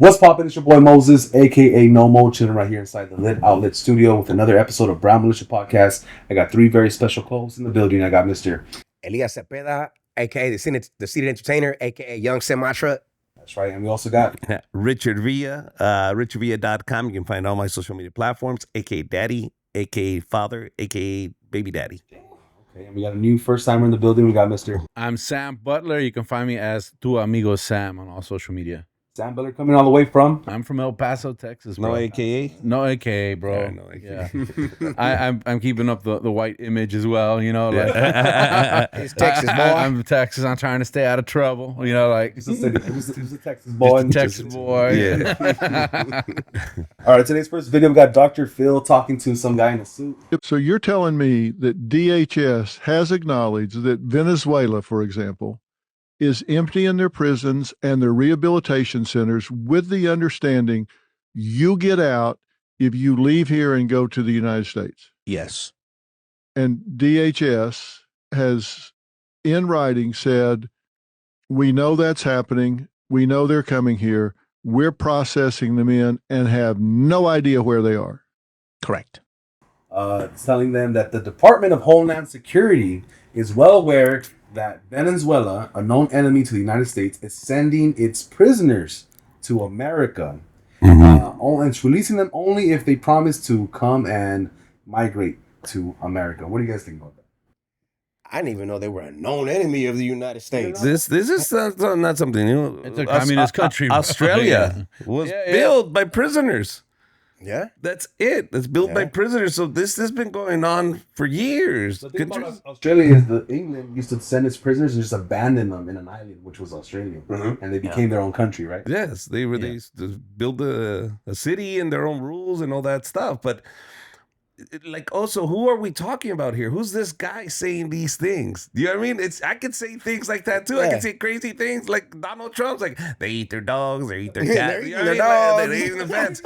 What's poppin'? It's your boy Moses, aka Nomo, chilling right here inside the Lit Outlet Studio with another episode of Brown Militia Podcast. I got three very special co-hosts in the building. I got Mr. Elias Zepeda, aka the seated entertainer, aka Young Sinatra. That's right, and we also got Richard Villa, richardvilla.com. You can find all my social media platforms, aka Daddy, aka Father, aka Baby Daddy. Okay, and we got a new first timer in the building. We got Mr. I'm San Butler. You can find me as Tu Amigo Sam on all social media. San Butler coming all the way from. I'm from El Paso, Texas, bro. No AKA? No AKA, bro. Yeah, no AKA. Yeah. I'm keeping up the white image as well, you know. Like, It's Texas, boy. I'm Texas. I'm trying to stay out of trouble, you know, like. He's a Texas boy. Just a Texas boy. Yeah. All right, today's first video, we got Dr. Phil talking to some guy in a suit. So you're telling me that DHS has acknowledged that Venezuela, for example, is emptying their prisons and their rehabilitation centers with the understanding you get out if you leave here and go to the United States. Yes. And DHS has, in writing, said, we know that's happening. We know they're coming here. We're processing them in and have no idea where they are. Correct. Telling them that the Department of Homeland Security is well aware that Venezuela, a known enemy to the United States, is sending its prisoners to America and releasing them only if they promise to come and migrate to America. What do you guys think about that? I didn't even know they were a known enemy of the United States. This is not something new. It's a communist country, bro. Australia was built by prisoners. Yeah. That's it. It's built by prisoners. So this has been going on for years. The thing about Australia is that England used to send its prisoners and just abandon them in an island, which was Australia, and they became their own country, right? Yes, they used to build a city and their own rules and all that stuff. But like, also, who are we talking about here? Who's this guy saying these things? Do you know what I mean? I could say things like that too. I could say crazy things like Donald Trump's like, they eat their dogs, they eat their cats, They're eating their dogs. They eat the fence.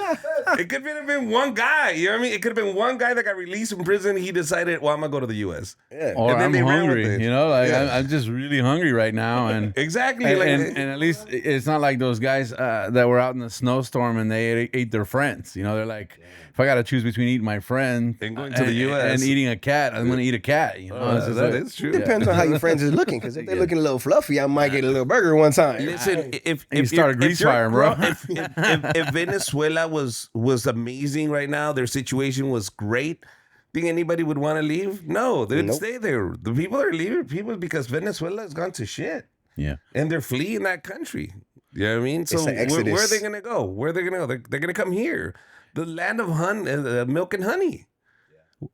It could have been one guy, you know what I mean? It could have been one guy that got released from prison. He decided, well, I'm gonna go to the U.S. Yeah. Or And then I'm they ran with hungry, it. you know, like I'm just really hungry right now, and Exactly. and at least it's not like those guys that were out in the snowstorm and they ate their friends. You know, they're like, if I got to choose between eating my friend And going to the US. and eating a cat, I'm going to eat a cat. You know, it's just that like- is true. Depends on how your friends is looking, because if they're looking a little fluffy, I might get a little burger one time. Listen, if You start a grease fire, bro. If Venezuela was amazing right now, their situation was great. Think anybody would want to leave? No, they'd Nope. stay there. The people are leaving people because Venezuela has gone to shit, yeah. and they're fleeing that country. You know what I mean? So It's an where exodus. are they gonna go? Where are they gonna go? They're gonna come here, the land of milk and honey.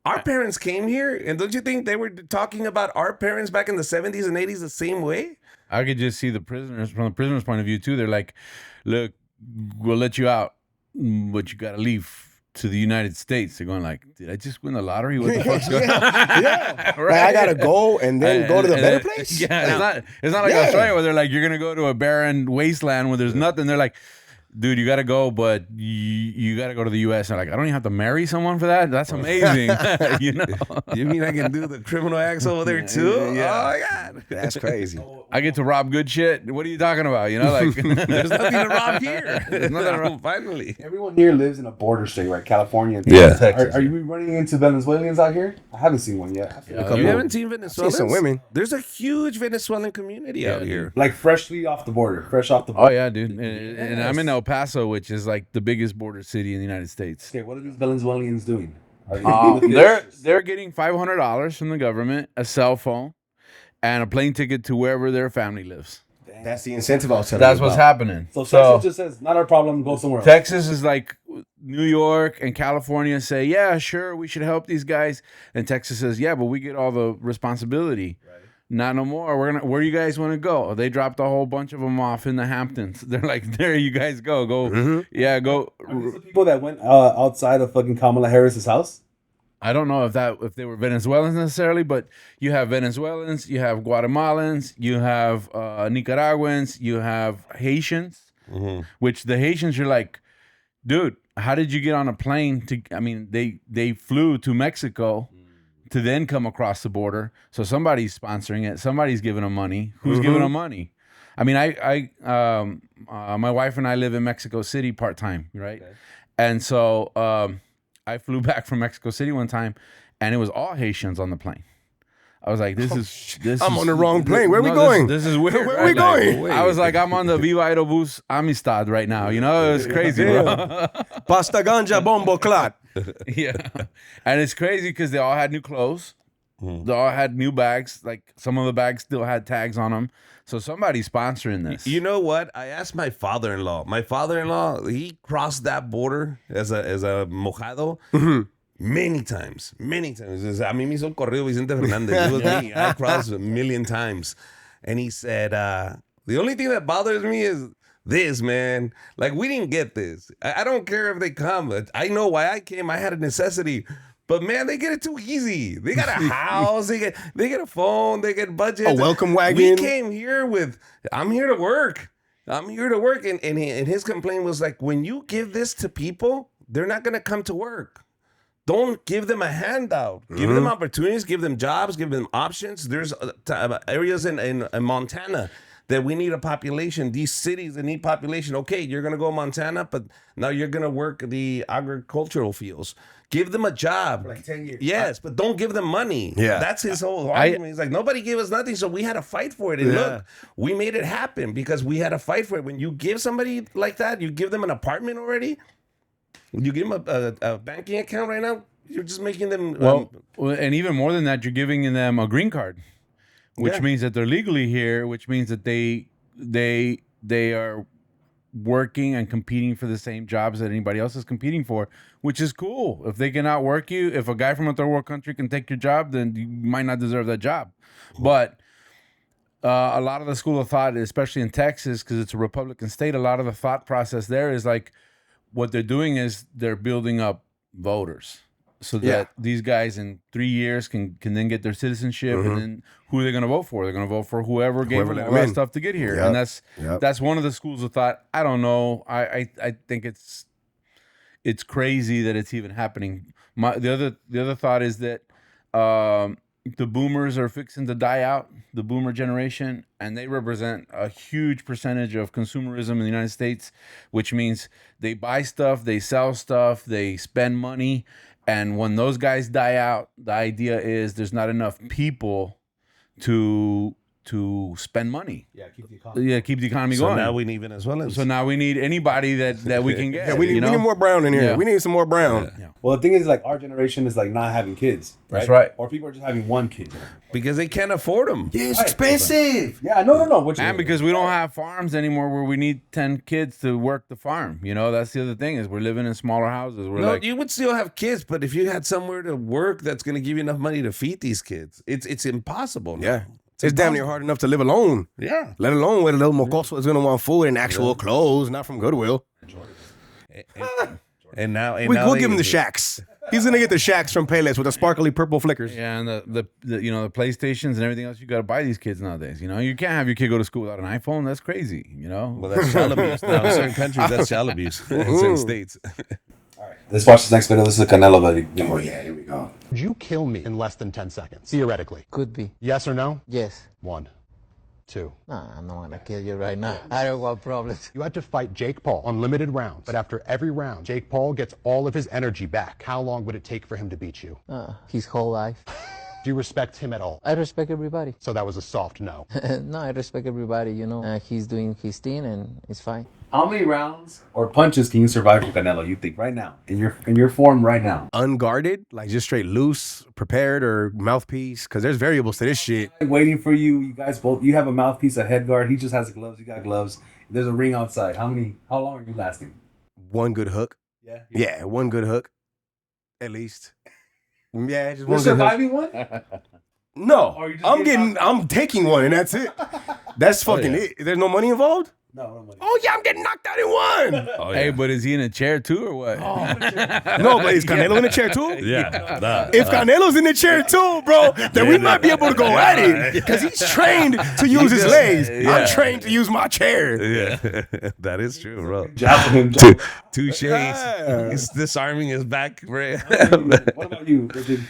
Our parents came here, and don't you think they were talking about our parents back in the 70s and 80s the same way? I could just see the prisoners from the prisoners' point of view too. They're like, "Look, we'll let you out, but you got to leave to the United States." They're going like, "Did I just win the lottery? What the fuck's going on?" Yeah. Like, I gotta go and then go to the better place. Yeah, it's not like Yeah. Australia where they're like, "You're gonna go to a barren wasteland where there's nothing." They're like, "Dude, you gotta go, but you gotta go to the U.S." And they're like, "I don't even have to marry someone for that. That's amazing." You know, You mean I can do the criminal acts over there too? Yeah. Oh my God. That's crazy. I get to rob good shit. What are you talking about? You know, like There's nothing to rob here. There's nothing to rob. Finally. Everyone here lives in a border state, right? California and Yeah. Texas. Are you running into Venezuelans out here? I haven't seen one yet. You haven't seen Venezuelans? some women. There's a huge Venezuelan community out here. Like freshly off the border, fresh off the Oh border. yeah, dude. And I'm in El Paso, which is like the biggest border city in the United States. Okay, what are these Venezuelans doing? Are they They're getting $500 from the government, a cell phone, and a plane ticket to wherever their family lives. That's the incentive I was telling That's you what's about. happening. So Texas just says, not our problem, go somewhere else. Texas is like New York and California say, yeah, sure, we should help these guys. And Texas says, yeah, but we get all the responsibility. Right. Not no more. Where do you guys want to go? They dropped a whole bunch of them off in the Hamptons. They're like, there you guys go. Yeah, go. Are these the people that went outside of fucking Kamala Harris's house? I don't know if they were Venezuelans necessarily, but you have Venezuelans, you have Guatemalans, you have Nicaraguans, you have Haitians, which the Haitians are like, dude, how did you get on a plane to? I mean, they flew to Mexico to then come across the border. So somebody's sponsoring it. Somebody's giving them money. Who's giving them money? I mean, my wife and I live in Mexico City part time, right? Okay. And so I flew back from Mexico City one time, and it was all Haitians on the plane. I was like, I'm on the wrong plane. Where are we going? This is weird. Where are we going? I was like, I'm on the Viva Aerobus Amistad right now. You know, it was crazy, bro. Pasta ganja bombo clot. Yeah. And it's crazy because they all had new clothes. They all had new bags. Like some of the bags still had tags on them. So somebody's sponsoring this. You know what? I asked my father-in-law. My father-in-law, he crossed that border as a mojado. Many times. A mí me hizo el corrido Vicente Fernández. It was me. I crossed a million times. And he said, the only thing that bothers me is this, man. Like, we didn't get this. I don't care if they come. I know why I came. I had a necessity. But, man, they get it too easy. They got a house. They get a phone. They get budget. A welcome wagon. We came here with, I'm here to work. And his complaint was like, when you give this to people, they're not going to come to work. Don't give them a handout. Give them opportunities. Give them jobs. Give them options. There's areas in Montana that we need a population. These cities that need population. Okay, you're going to go to Montana, but now you're going to work the agricultural fields. Give them a job. For like 10 years. Yes, but don't give them money. Yeah. That's his whole argument. He's like, nobody gave us nothing, so we had to fight for it. And look, we made it happen because we had to fight for it. When you give somebody like that, you give them an apartment already. You give them a banking account right now, you're just making them... Well, and even more than that, you're giving them a green card, which means that they're legally here, which means that they are working and competing for the same jobs that anybody else is competing for, which is cool. If they can outwork you, if a guy from a third world country can take your job, then you might not deserve that job. But a lot of the school of thought, especially in Texas, because it's a Republican state, a lot of the thought process there is like, what they're doing is they're building up voters so that these guys in 3 years can then get their citizenship, and then who are they going to vote for? They're going to vote for whoever gave them all that stuff to get here. And that's one of the schools of thought. I don't know. I think it's crazy that it's even happening. The other thought is that the boomers are fixing to die out, the boomer generation, and they represent a huge percentage of consumerism in the United States, which means they buy stuff, they sell stuff, they spend money, and when those guys die out, the idea is there's not enough people to spend money. Keep the economy so going. now we need Venezuelans. So now we need anybody that we can get. Yeah, we need more brown in here. Yeah. We need some more brown. Yeah. Well, the thing is, like, our generation is like not having kids. Right? That's right. Or people are just having one kid. Because they can't afford them. Yeah, it's expensive. Yeah, no. And because we don't have farms anymore where we need 10 kids to work the farm. You know, that's the other thing is we're living in smaller houses. You would still have kids, but if you had somewhere to work that's going to give you enough money to feed these kids, it's impossible now. Yeah. It's damn near hard enough to live alone. Yeah. Let alone with a little mocoso is going to want food and actual clothes, not from Goodwill. And now We'll give him the shacks. He's going to get the shacks from Payless with the sparkly purple flickers. Yeah, and the the PlayStations and everything else you got to buy these kids nowadays. You know, you can't have your kid go to school without an iPhone. That's crazy. You know. Well, that's child abuse now. In certain countries, that's child abuse. In certain states. All right, let's watch this next video. This is a Canelo video. Oh yeah, here we go. Would you kill me in less than 10 seconds, theoretically? Could be. Yes or no? Yes. 1, 2. Nah, I'm not gonna kill you right now. I don't want problems. You had to fight Jake Paul, unlimited rounds. But after every round, Jake Paul gets all of his energy back. How long would it take for him to beat you? His whole life. Do you respect him at all? I respect everybody. So that was a soft no. No, I respect everybody, you know. He's doing his thing and it's fine. How many rounds or punches can you survive from Canelo, you think, right now? In your form right now? Unguarded, like just straight loose, prepared, or mouthpiece? Because there's variables to this shit. Waiting for you. You guys both. You have a mouthpiece, a head guard. He just has gloves. You got gloves. There's a ring outside. How long are you lasting? One good hook. Yeah. Yeah, one good hook. At least. Yeah, just You're one good hook. surviving one? No, Or you just I'm taking one and that's it. That's fucking it. There's no money involved? No money. Oh yeah, I'm getting knocked out in one. Oh, Hey, but is he in a chair too or what? No, but is Canelo in the chair too? Yeah. If Canelo's in the chair too, bro, then we might be able to go at it. Because he's trained to use his legs. I'm trained to use my chair. Yeah. That is true, bro. Jab him. Touche. He's disarming his back. Right? What about you, Richard?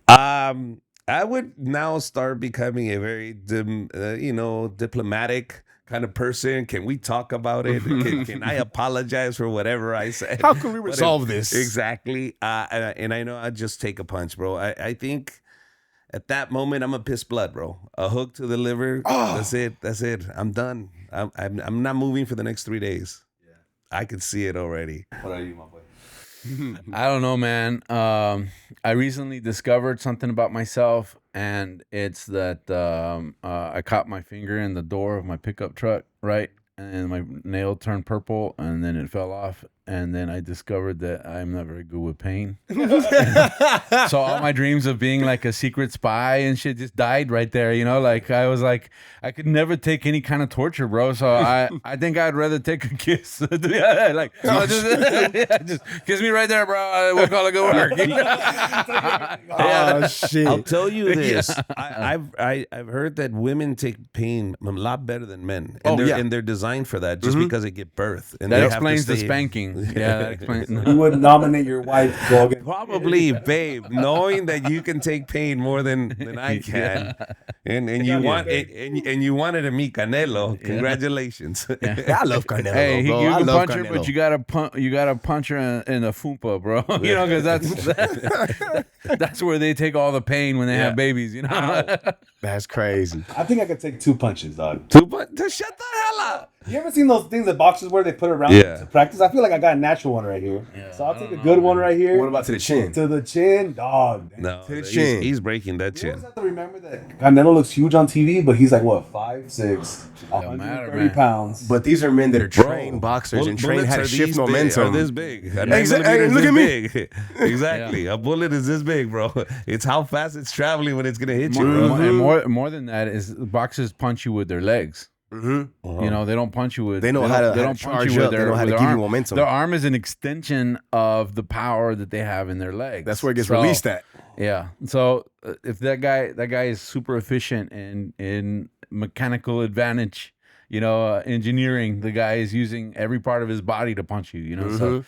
I would now start becoming a very, diplomatic, kind of person? Can we talk about it? Can I apologize for whatever I said? How can we resolve this? Exactly. And I know I'd just take a punch, bro. I think at that moment I'm a piss blood, bro. A hook to the liver. That's it. I'm done. I'm not moving for the next 3 days. Yeah. I can see it already. What are you, my boy? I don't know, man. I recently discovered something about myself, and it's that I caught my finger in the door of my pickup truck, right? And my nail turned purple, and then it fell off. And then I discovered that I'm not very good with pain. So all my dreams of being like a secret spy and shit just died right there. You know, like I was like, I could never take any kind of torture, bro. So I think I'd rather take a kiss. Like, just kiss me right there, bro. We'll call it good work. Oh shit! I'll tell you this. I've heard that women take pain a lot better than men. And and they're designed for that just because they give birth. And that they explains have to the spanking. Yeah, that explains. You would nominate your wife, Logan. Probably, babe, knowing that you can take pain more than I can, and you wanted to meet Canelo. Congratulations. I love Canelo. Hey, bro. you I can love punch her, Canelo. but you gotta punch her in the fupa, bro. You know, because that's where they take all the pain when they have babies. You know, That's crazy. I think I could take 2 punches, dog. 2 punches. Shut the hell up. You ever seen those things that boxers wear? They put around to practice. I feel like I got a natural one right here. Yeah, so I'll take a good one right here. What about to the chin? To the chin, dog. No, To the chin. he's breaking that You chin. always have to remember that Canelo looks huge on TV, but he's like what, 5'6", Don't matter, 130 man. pounds. But these are men that are trained boxers and trained how to shift momentum. Are this big? Exactly. Look at me. Big. Exactly. A bullet is this big, bro. It's how fast it's traveling when it's gonna hit you, bro. And more than that is boxers punch you with their legs. Mm-hmm. You know, they don't punch you with. They know how to charge up. They know how to give you momentum. Their arm is an extension of the power that they have in their legs. That's where it gets released at. Yeah. So if that guy is super efficient in mechanical advantage, you know, engineering, the guy is using every part of his body to punch you. You know, so.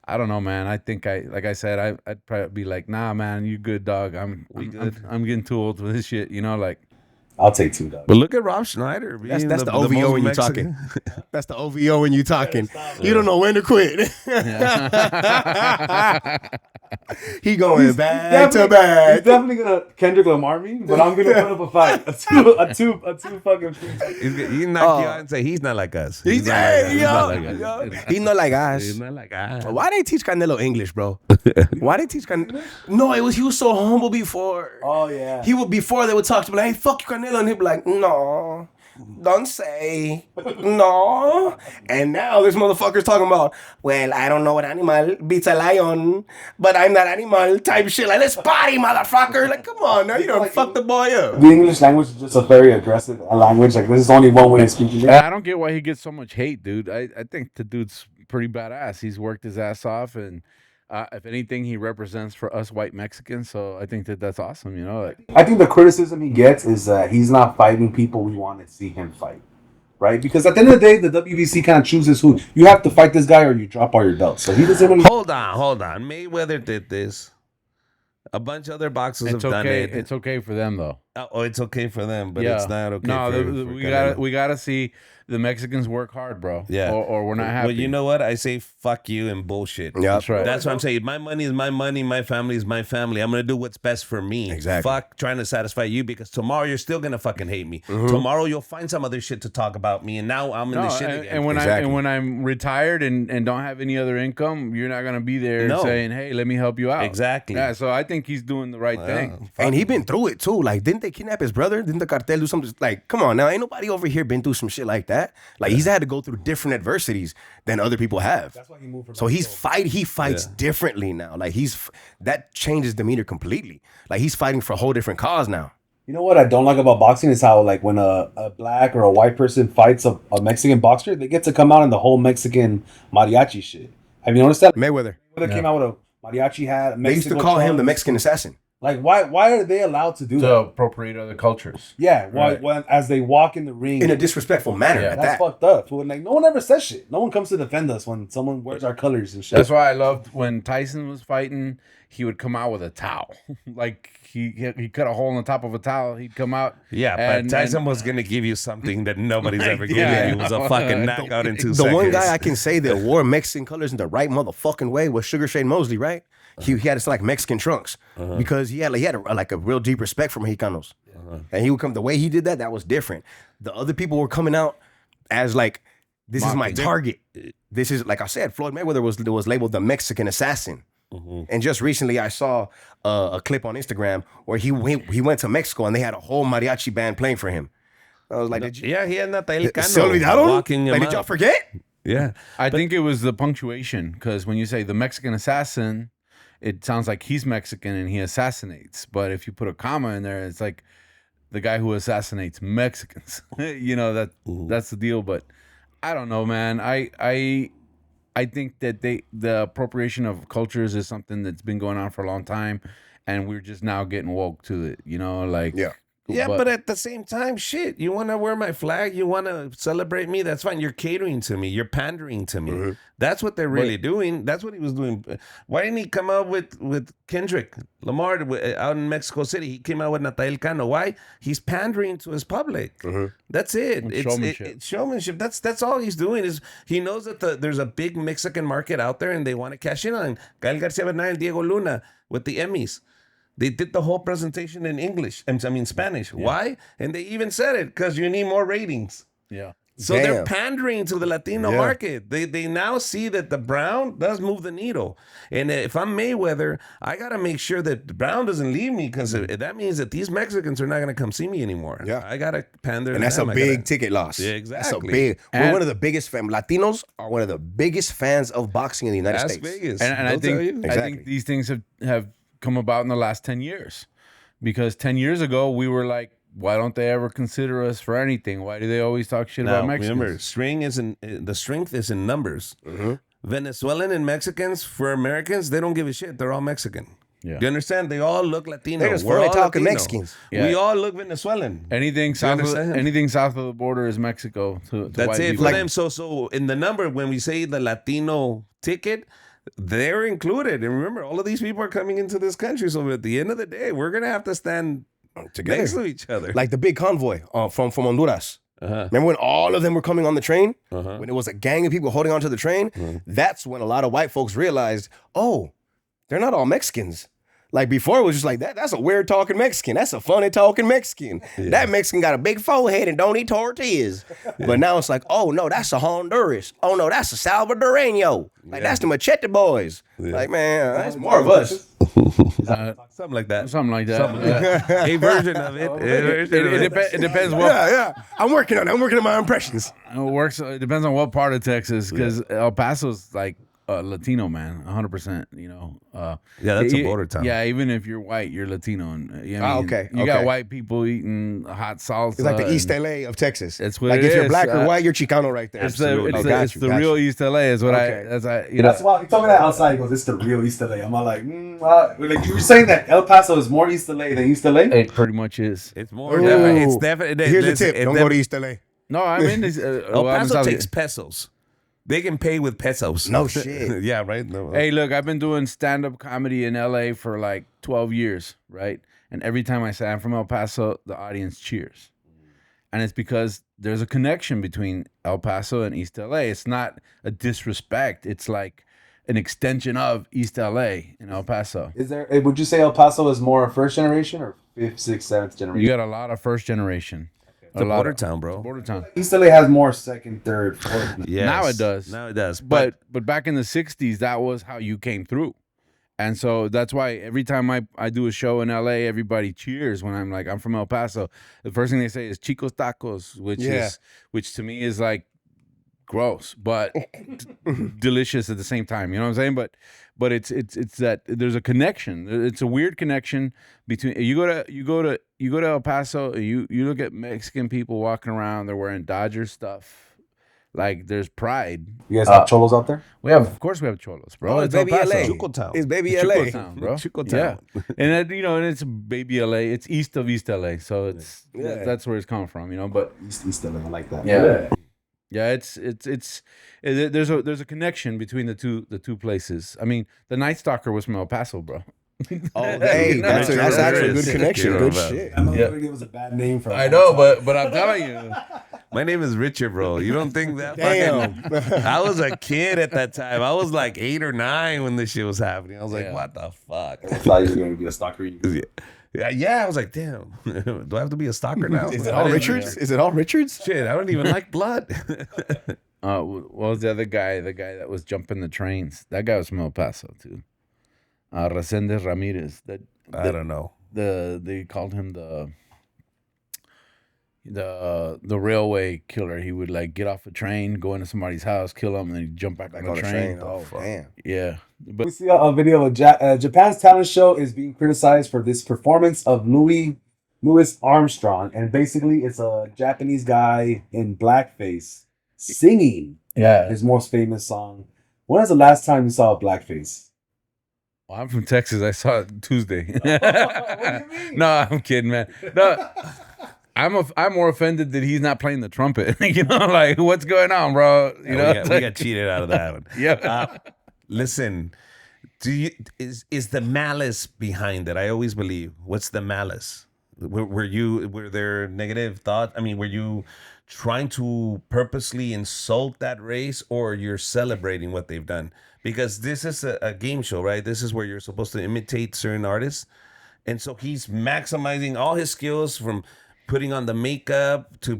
I don't know, man. I think like I said, I'd probably be like, nah, man, you good, dog. I'm getting too old for this shit. You know, like. I'll take 2, dog. But look at Rob Schneider. That's the OVO when you're talking. That's the OVO when you're talking. You don't know when to quit. He going back to back. He's definitely gonna Kendrick Lamar me, but I'm gonna put up a fight. A two fucking. He's knock you out and say he's not like us. He's not like us. He's not like us. Why they teach Canelo English, bro? Why they teach Canelo? No, he was so humble before. Oh yeah. Before they would talk to me like, hey, fuck you, Canelo, and he'd be like, no, don't say, no. And now this motherfucker's talking about, well, I don't know what animal beats a lion, but I'm that animal type shit. Like, let's party, motherfucker. Like, come on, now you don't fuck the boy up. The English language is just a very aggressive language. Like, this is only one way of speaking. I don't get why he gets so much hate, dude. I think the dude's pretty badass. He's worked his ass off, and if anything, he represents for us white Mexicans. So I think that's awesome. You know, like, I think the criticism he gets is that he's not fighting people we want to see him fight, right? Because at the end of the day, the WBC kind of chooses who you have to fight this guy or you drop all your belts. So he doesn't really. Hold on. Mayweather did this. A bunch of other boxers have done it. It's okay for them though. Oh, it's okay for them, but it's not okay. No, for we gotta see the Mexicans work hard, bro. Yeah, or we're not happy. Well, you know what? I say fuck you and bullshit. Yeah, that's right. That's what I'm saying. My money is my money. My family is my family. I'm gonna do what's best for me. Exactly. Fuck trying to satisfy you because tomorrow you're still gonna fucking hate me. Tomorrow you'll find some other shit to talk about me, and now I'm in the shit again. And when I'm retired and don't have any other income, you're not gonna be there saying, "Hey, let me help you out." Exactly. Yeah. So I think he's doing the right thing. And he been through it too. Like, didn't they kidnap his brother? Didn't the cartel do something? Like, come on now, ain't nobody over here been through some shit like that. Like, he's had to go through different adversities than other people have. That's why he moved from. So he fights differently now. Like, that changes demeanor completely. Like, he's fighting for a whole different cause now. You know what I don't like about boxing is how, like, when a black or a white person fights a Mexican boxer, they get to come out in the whole Mexican mariachi shit. Have you noticed that? Mayweather Came out with a mariachi hat. They used to call him the Mexican assassin. Like, why are they allowed to do To that? appropriate other cultures. Yeah, Right. when as they walk in the ring in a disrespectful manner. Yeah. At that's that. fucked up. Fool. Like, no one ever says shit. No one comes to defend us when someone wears our colors and shit. That's why I loved when Tyson was fighting. He would come out with a towel, like he cut a hole in the top of a towel. He'd come out. Yeah, but Tyson was gonna give you something that nobody's ever given Yeah. you. It was a fucking knockout in 2 The seconds. one guy I can say that wore Mexican colors in the right motherfucking way was Sugar Shane Mosley, right? He had his like Mexican trunks because he had a real deep respect for Mexicanos, and he would come the way he did that was different. The other people were coming out as like, this is my target. This is, like I said, Floyd Mayweather was labeled the Mexican assassin. And just recently, I saw a clip on Instagram where he went to Mexico and they had a whole mariachi band playing for him. I was like, Yeah, he had Natalia ¿Se Cano olvidaron? walking him Like, did y'all up. forget? Yeah. I think it was the punctuation, because when you say the Mexican assassin, it sounds like he's Mexican and he assassinates. But if you put a comma in there, it's like the guy who assassinates Mexicans. That's the deal. But I don't know, man. I think that the appropriation of cultures is something that's been going on for a long time, and we're just now getting woke to it. Yeah, but at the same time, shit, you want to wear my flag? You want to celebrate me? That's fine. You're catering to me. You're pandering to me. That's what they're really doing. That's what he was doing. Why didn't he come out with Kendrick Lamar out in Mexico City? He came out with Natalia Cano. Why? He's pandering to his public. That's it. It's showmanship. It's showmanship. That's all he's doing. Is he knows that there's a big Mexican market out there and they want to cash in on Gael Garcia Bernal and Diego Luna with the Emmys. They did the whole presentation in English. Spanish. Yeah. Why? And they even said it because you need more ratings. Yeah. So they're pandering to the Latino market. They now see that the Brown does move the needle. And if I'm Mayweather, I got to make sure that the Brown doesn't leave me, because that means that these Mexicans are not going to come see me anymore. Yeah. I got to pander. And that's a big ticket loss. Yeah, exactly. That's a big. We're one of the biggest Latinos are one of the biggest fans of boxing in the United States. Vegas. And I think these things have come about in the last 10 years, because 10 years ago we were like, why don't they ever consider us for anything? Why do they always talk shit about Mexicans? Remember, the strength is in numbers. Venezuelan and Mexicans, for Americans, they don't give a shit. They're all Mexican. Yeah. You understand? They all look Latino. They're just We're all talking Latino. Mexicans. Yeah. We all look Venezuelan. Anything south understand? of the border is Mexico. To That's white it people. for them. So in the number, when we say the Latino ticket, they're included. And remember, all of these people are coming into this country. So at the end of the day, we're going to have to stand Together. next to each other. Like the big convoy from Honduras. Remember when all of them were coming on the train? When it was a gang of people holding onto the train? That's when a lot of white folks realized, oh, they're not all Mexicans. Like before, it was just like, that's a weird talking Mexican. That's a funny talking Mexican. That Mexican got a big forehead and don't eat tortillas. But now it's like, oh no, that's a Honduras. Oh no, that's a Salvadoreño. Like that's the Machete boys. Like, man, that's more of us. Something like that. Something like that. A version of it. It depends what. Yeah. I'm working on it. I'm working on my impressions. It depends on what part of Texas, because El Paso's like Latino, man, 100%. Yeah, that's a border town. Yeah, even if you're white, you're Latino. And, okay. You got white people eating hot salsa. It's like the East LA of Texas. That's what like it if you're is. black or white, you're Chicano right there. It's the real East LA. Is what That's why he told me that outside. He goes, "It's the real East LA." I'm all like, like you were saying that El Paso is more East LA than East LA. It pretty much is. It's more. It's definitely. Here's the tip: don't go to East LA. No, I mean, El Paso takes pesos. They can pay with pesos. No shit. Yeah, right. No. Hey, look, I've been doing stand-up comedy in LA for like 12 years, right? And every time I say I'm from El Paso, the audience cheers. And it's because there's a connection between El Paso and East LA. It's not a disrespect. It's like an extension of East LA in El Paso. Is there? Would you say El Paso is more first generation or fifth, sixth, seventh generation? You got a lot of first generation. It's a border town, bro. Border town. East LA has more second, third, fourth. Yes. Now it does. Now it does. But back in the 60s, that was how you came through. And so that's why every time I do a show in LA, everybody cheers when I'm like, I'm from El Paso. The first thing they say is Chicos Tacos, which to me is like gross, but delicious at the same time. You know what I'm saying? But it's that there's a connection. It's a weird connection between you go to El Paso, you look at Mexican people walking around, they're wearing Dodger stuff. Like there's pride. You guys have cholos out there? Of course we have cholos, bro. Oh, it's baby El Paso. LA. Chuco Town. It's baby It's LA. Chuco Town, bro. Chuco Yeah, Town. and and it's baby LA. It's east of East LA, so it's Yeah. that's where it's coming from, But East LA, I like that. yeah, there's a connection between the two places. I mean, the Night Stalker was from El Paso, bro. Oh, hey, that's actually a good connection. You know Good about- shit. I'm not gonna give us a bad name for. I know, but I'm telling you. My name is Richard, bro. You don't think that? Damn. I was a kid at that time. I was like 8 or 9 when this shit was happening. I was like, Yeah. what the fuck? I thought you were gonna be a stalker. Yeah, I was like, damn. Do I have to be a stalker now? Is it all Richards? Is it all Richards? Shit, I don't even like blood. What was the other guy? The guy that was jumping the trains. That guy was from El Paso too. Resendez Ramirez. I don't know. They called him the railway killer. He would like get off a train, go into somebody's house, kill them, and then he'd jump back on the train. Oh, damn. Yeah, but We see a video of Japan's talent show is being criticized for this performance of Louis Armstrong, and basically it's a Japanese guy in blackface singing his most famous song. When was the last time you saw a blackface? Well, I'm from Texas. I saw it Tuesday. What do you mean? No, I'm kidding, man. No, I'm more offended that he's not playing the trumpet. Like what's going on, bro? We got cheated out of that one. Yeah. Listen, is the malice behind it? I always believe. What's the malice? Were there negative thoughts? I mean, were you trying to purposely insult that race, or you're celebrating what they've done? Because this is a game show, right? This is where you're supposed to imitate certain artists. And so he's maximizing all his skills, from putting on the makeup to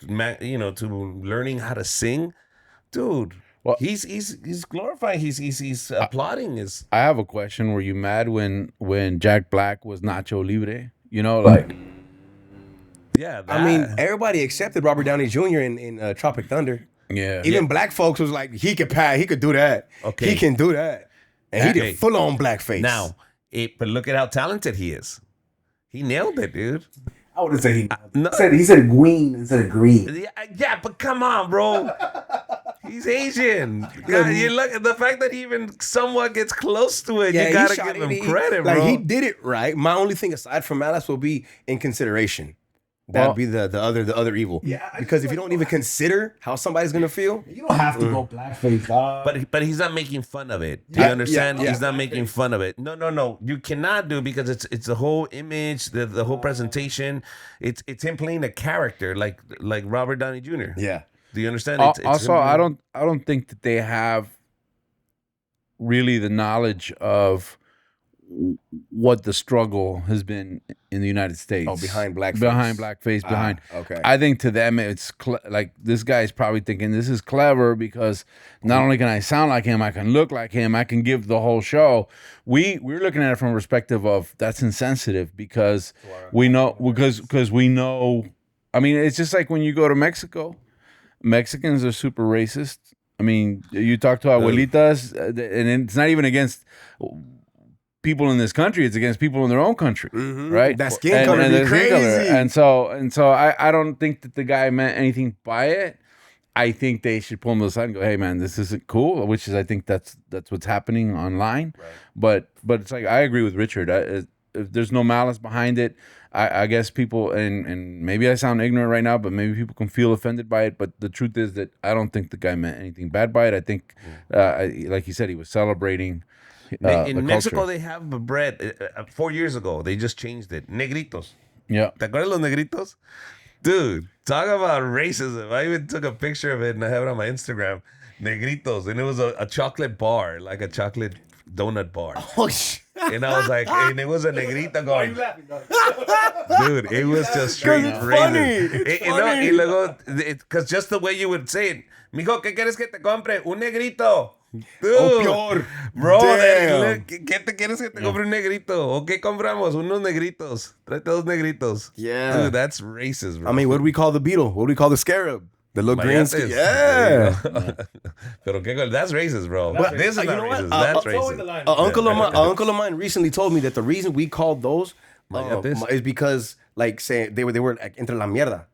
learning how to sing. Dude, Well, he's glorifying, he's applauding his. I have a question. Were you mad when Jack Black was Nacho Libre? Like Yeah, I mean, everybody accepted Robert Downey Jr. in Tropic Thunder. yeah. Even black folks was like, he could do that. Okay. He can do that. And he Okay. did full on blackface. now, but look at how talented he is. He nailed it, dude. I wouldn't say he. No. He said green instead of green. Yeah, but come on, bro. He's Asian. God, you look at the fact that he even somewhat gets close to it. You gotta give him credit, bro. Like, he did it right. My only thing aside from malice will be inconsideration. That'd be the other evil. Yeah, Because if you don't even consider how somebody's gonna feel, You don't have to go blackface, dog. But he's not making fun of it. Do you understand? He's not making fun of it. No. You cannot do, because it's the whole image, the whole presentation. It's him playing a character like Robert Downey Jr. yeah. Do you understand? Also, I don't think that they have really the knowledge of what the struggle has been in the United States. Oh, behind blackface. Okay. I think to them it's like this guy's probably thinking this is clever because not only can I sound like him, I can look like him, I can give the whole show. We're looking at it from a perspective of that's insensitive because we know because we know. I mean, it's just like when you go to Mexico, Mexicans are super racist. I mean, you talk to abuelitas, and it's not even against people in this country, it's against people in their own country, right? That skin color be crazy. And so I don't think that the guy meant anything by it. I think they should pull him aside and go, "Hey, man, this isn't cool." Which is, I think that's what's happening online. Right. But it's like I agree with Richard. If there's no malice behind it, I guess people and maybe I sound ignorant right now, but maybe people can feel offended by it. But the truth is that I don't think the guy meant anything bad by it. I think, like you said, he was celebrating. In Mexico, they have a bread. 4 years ago, they just changed it. Negritos. Yeah. ¿Te acuerdas los negritos? Dude, talk about racism. I even took a picture of it and I have it on my Instagram. Negritos. And it was a chocolate bar, like a chocolate donut bar. Oh, shit. And I was like, and it was a negrita going. Dude, it was just straight racist. Y luego, because just the way you would say it, mijo, ¿qué quieres que te compre? Un negrito. Dude, peor. Bro, Damn. ¿qué te quieres que te compre un negrito? ¿O qué compramos? Unos negritos. Tráete dos negritos. Yeah. Dude, that's racist, bro. I mean, what do we call the beetle? What do we call the scarab? The little green skin. Yeah. Pero that's racist, bro. This is not racist. That's racist. An uncle of mine recently told me that the reason we called those is because, like, saying they were like entre la mierda.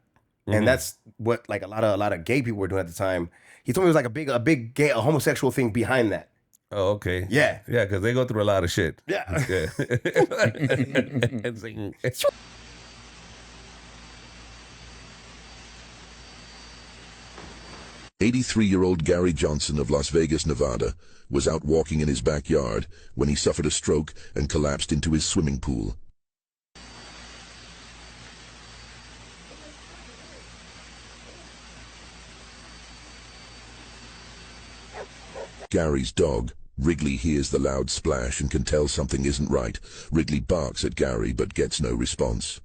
and that's what like a lot of gay people were doing at the time. He told me it was like a big gay, a homosexual thing behind that. Oh, okay. Yeah. Yeah, because they go through a lot of shit. Yeah. It's like, 83-year-old Gary Johnson of Las Vegas, Nevada, was out walking in his backyard when he suffered a stroke and collapsed into his swimming pool. Gary's dog, Wrigley, hears the loud splash and can tell something isn't right. Wrigley barks at Gary but gets no response.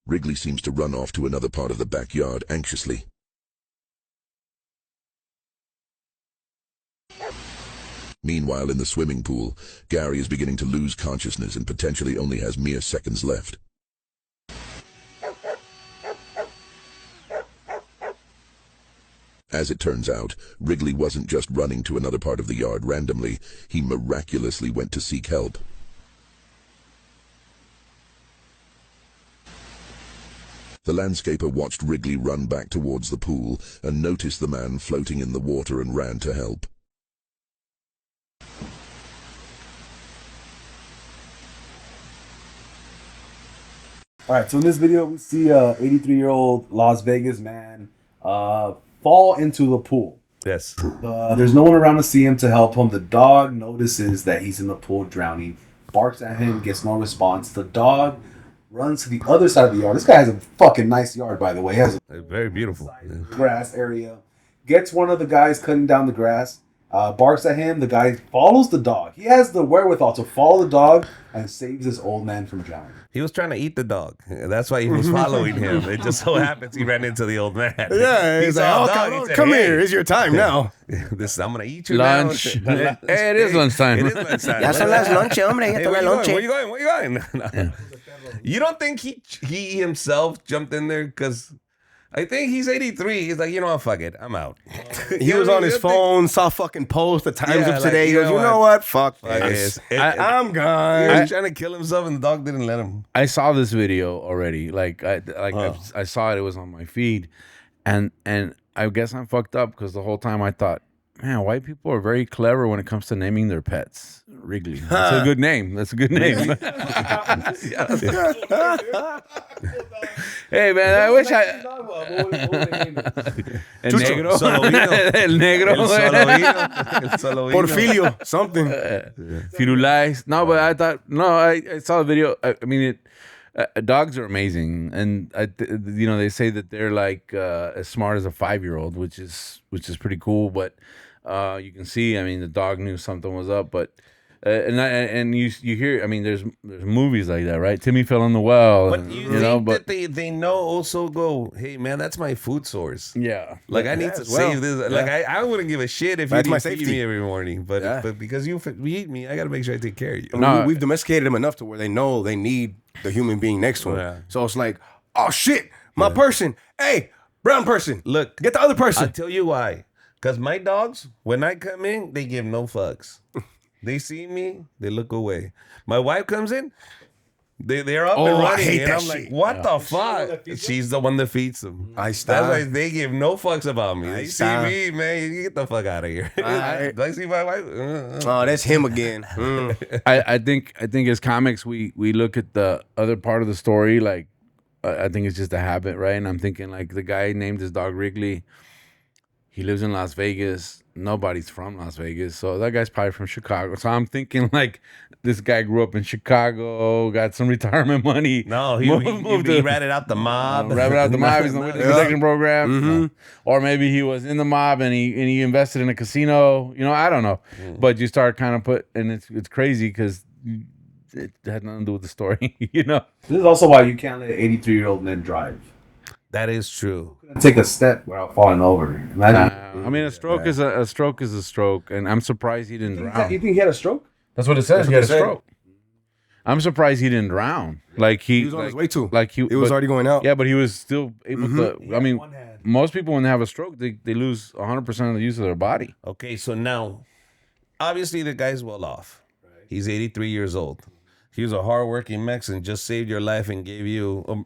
Wrigley seems to run off to another part of the backyard anxiously. Meanwhile, in the swimming pool, Gary is beginning to lose consciousness and potentially only has mere seconds left. As it turns out, Wrigley wasn't just running to another part of the yard randomly, he miraculously went to seek help. The landscaper watched Wrigley run back towards the pool and noticed the man floating in the water and ran to help. All right, so in this video, we see a 83-year-old Las Vegas man fall into the pool. yes. There's no one around to see him to help him. The dog notices that he's in the pool drowning, barks at him, gets no response. The dog runs to the other side of the yard. This guy has a fucking nice yard, by the way. He has a Very beautiful. grass area. Gets one of the guys cutting down the grass, barks at him. The guy follows the dog. He has the wherewithal to follow the dog and saves this old man from drowning. He was trying to eat the dog. That's why he was following him. It just so happens he ran into the old man. Yeah, he's like, saw a oh, dog. He said, come "Hey, here, it's your time now. I'm gonna eat you Lunch. now." Hey, it is lunchtime. It is lunchtime. Ya son las lonche, hombre. Ya Hey, son where las you going? lonche. Where you going? Where you going? You don't think he himself jumped in there? Because I think he's 83. He's like, you know what? Fuck it. I'm out. He was on his phone, saw fucking post, the times Yeah, of today. like, He you goes, know you know what? Fuck this. this. I'm He gone. was trying to kill himself and the dog didn't let him. I saw this video already. I saw it. It was on my feed, and I guess I'm fucked up because the whole time I thought, man, white people are very clever when it comes to naming their pets. Wrigley. That's a good name. That's a good name. Hey man, I wish I. El negro. El negro. El Solovino. Porfirio, something. Firulais. No, but I thought I saw the video. I mean, dogs are amazing, and they say that they're like as smart as a 5-year-old, which is pretty cool. But you can see, I mean, the dog knew something was up, but. And you hear, I mean, there's movies like that, right? Timmy fell in the well, But and, you know, think that they know also go, hey man, that's my food source. yeah, Like I need to save this. Like I wouldn't give a shit if That's you my didn't feed safety. me every morning, but but because you feed me, I gotta make sure I take care of you. No. We've domesticated them enough to where they know they need the human being next to them. Yeah. So it's like, oh shit, my person. Hey, brown person. Look, Get the other person. I'll tell you why. Because my dogs, when I come in, they give no fucks. They see me, they look away. My wife comes in, they're up and I running, hate and that I'm like, shit. what the fuck? She's the one that feeds them. I That's stop. why they give no fucks about me. They see stop. me, man, you get the fuck out of here. I- Do I see my wife? Oh, that's him again. I think as comics we look at the other part of the story, like I think it's just a habit, right? And I'm thinking like the guy named his dog Wrigley. He lives in Las Vegas. Nobody's from Las Vegas, so that guy's probably from Chicago. So I'm thinking like this guy grew up in Chicago, got some retirement money. No, he ratted out the mob. Ratted out the mob. He's in the witness protection program, or maybe he was in the mob and he invested in a casino. You know, I don't know. But you start kind of and it's crazy because it had nothing to do with the story. You know, This is also why you can't let 83-year-old men drive. That is true. Take a step without falling over. Imagine. I mean, a stroke is a stroke is a stroke, and I'm surprised he didn't drown. You think he had a stroke? That's what it says. He had a stroke. I'm surprised he didn't drown. Like He was on his way to. Like It was already going out. Yeah, but he was still able to. I mean, One hand. most people, when they have a stroke, they lose 100% of the use of their body. Okay, so now, obviously the guy's well off. He's 83 years old. He was a hardworking Mexican, just saved your life and gave you,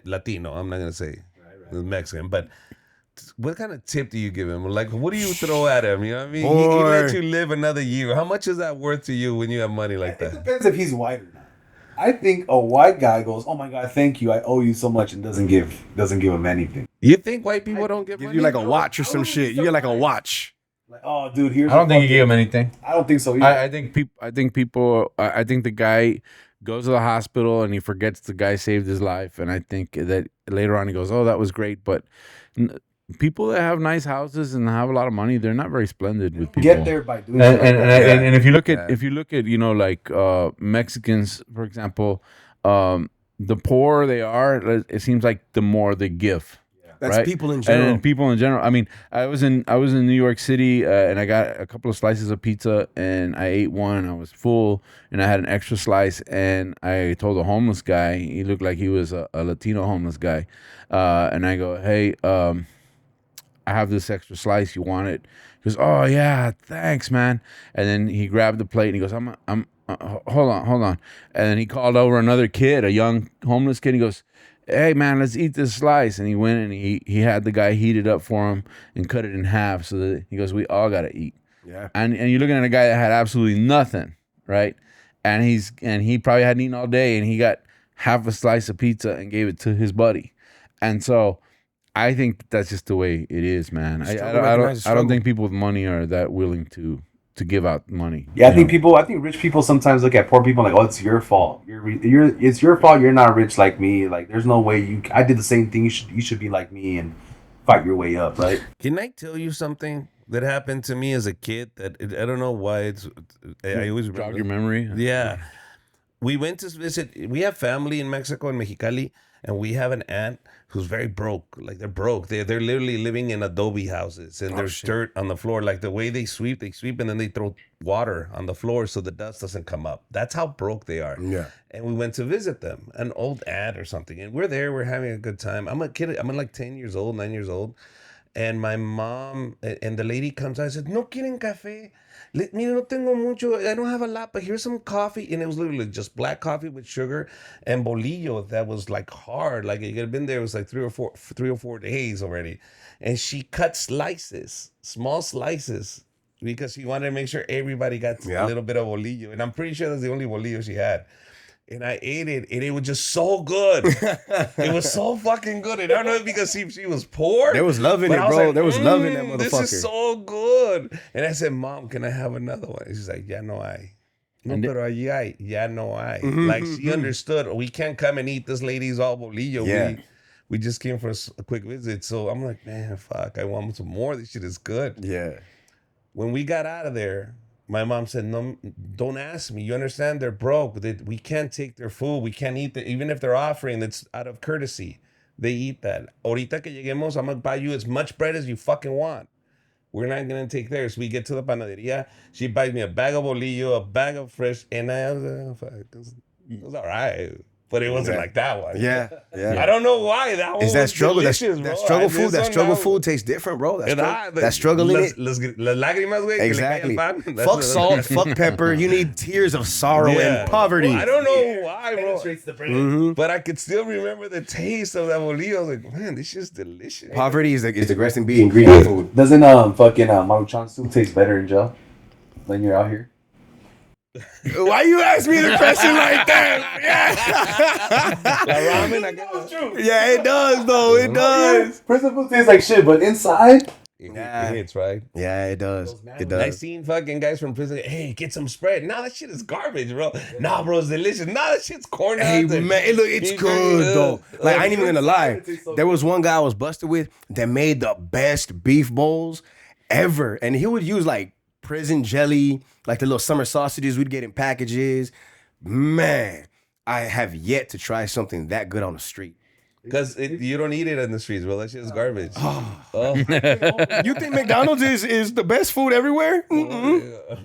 Latino, I'm not going to say Mexican, but what kind of tip do you give him? Like, what do you throw at him? You know what I mean? He let you live another year. How much is that worth to you when you have money like that? It depends if he's white or not. I think a white guy goes, "Oh my God, thank you, I owe you so much," and doesn't give him anything. You think white people don't give money? You like a watch or some shit. You get like a watch. Like, oh, dude, here's. I don't think he gave him anything. I don't think so either. I think the guy goes to the hospital and he forgets the guy saved his life, and I think that later on he goes, "Oh, that was great," but. People that have nice houses and have a lot of money, they're not very splendid with people. Get there by doing and if you look at like Mexicans, for example, the poorer they are, it seems like the more they give. That's right? people in general. And people in general. I mean, I was in New York City and I got a couple of slices of pizza and I ate one and I was full and I had an extra slice and I told a homeless guy, he looked like he was a Latino homeless guy, and I go, "Hey, I have this extra slice. You want it?" He goes, "Oh yeah, thanks, man." And then he grabbed the plate and he goes, "I'm hold on." And then he called over another kid, a young homeless kid. He goes, "Hey man, let's eat this slice." And he went and he had the guy heat it up for him and cut it in half. So that he goes, "We all gotta eat." Yeah. And you're looking at a guy that had absolutely nothing, right? And he probably hadn't eaten all day and he got half a slice of pizza and gave it to his buddy. And so I think that's just the way it is, man. I don't think people with money are that willing to give out money. Yeah, I think rich people sometimes look at poor people like, "Oh, it's your fault. It's your fault. You're not rich like me. Like, there's no way I did the same thing. You should be like me and fight your way up, right?" Can I tell you something that happened to me as a kid? I don't know why I always jog your memory. Yeah, we went to visit. We have family in Mexico and Mexicali, and we have an aunt who's very broke. Like, they're broke. They're literally living in adobe houses, and there's dirt on the floor. Like, the way they sweep, and then they throw water on the floor so the dust doesn't come up. That's how broke they are. Yeah. And we went to visit them, an old aunt or something. And we're there. We're having a good time. I'm a kid. I'm like 9 years old. And my mom and the lady comes out and said, "No quieren café. Mira, no tengo mucho. I don't have a lot, but here's some coffee." And it was literally just black coffee with sugar and bolillo that was like hard. Like, it had been there. It was like 3 or 4 days already. And she cut slices, small slices, because she wanted to make sure everybody got a little bit of bolillo. And I'm pretty sure that's the only bolillo she had. And I ate it, and it was just so good. It was so fucking good. And I don't know if because she was poor. There was love in it, bro. Like, there was love in that motherfucker. This is so good. And I said, "Mom, can I have another one?" And she's like, "Ya no hay." No, pero allí hay. Ya no hay. Like, she understood. We can't come and eat this lady's all bolillo. Yeah. We just came for a quick visit. So I'm like, man, fuck, I want some more. This shit is good. Yeah. When we got out of there, my mom said, "No, don't ask me. You understand? They're broke. We can't take their food. We can't eat it. Even if they're offering, it's out of courtesy. They eat that. Ahorita que lleguemos, I'm going to buy you as much bread as you fucking want. We're not going to take theirs." We get to the panaderia. She buys me a bag of bolillo, a bag of fresh, and I was like, it was all right. But it wasn't like that one. Yeah. I don't know why. That one Is that was struggle? delicious, That bro. struggle food. That struggle food tastes different, bro. That struggle in it. Las lágrimas, güey. Exactly. Fuck salt. Fuck pepper. You need tears of sorrow and poverty. Well, I don't know why, bro. Penetrates the brain. But I could still remember the taste of that bolillo. I was like, man, this shit's delicious. Poverty is the resting bee ingredient food. Doesn't fucking Maruchan soup taste better in jail when you're out here? Why you ask me the question like that? Ramen, I guess. Yeah, it does though. It does. Prison food tastes like shit, but inside, It hits, right? Yeah, it does. It I does. seen fucking guys from prison. "Hey, get some spread." Nah, that shit is garbage, bro. Nah, bro, it's delicious. Nah, that shit's corn. Hey man, it's good though. Like, I ain't even gonna lie. There was one guy I was busted with that made the best beef bowls ever, and he would use like prison jelly, like the little summer sausages we'd get in packages. Man, I have yet to try something that good on the street. Because you don't eat it in the streets, bro. That shit is garbage. You think McDonald's is the best food everywhere?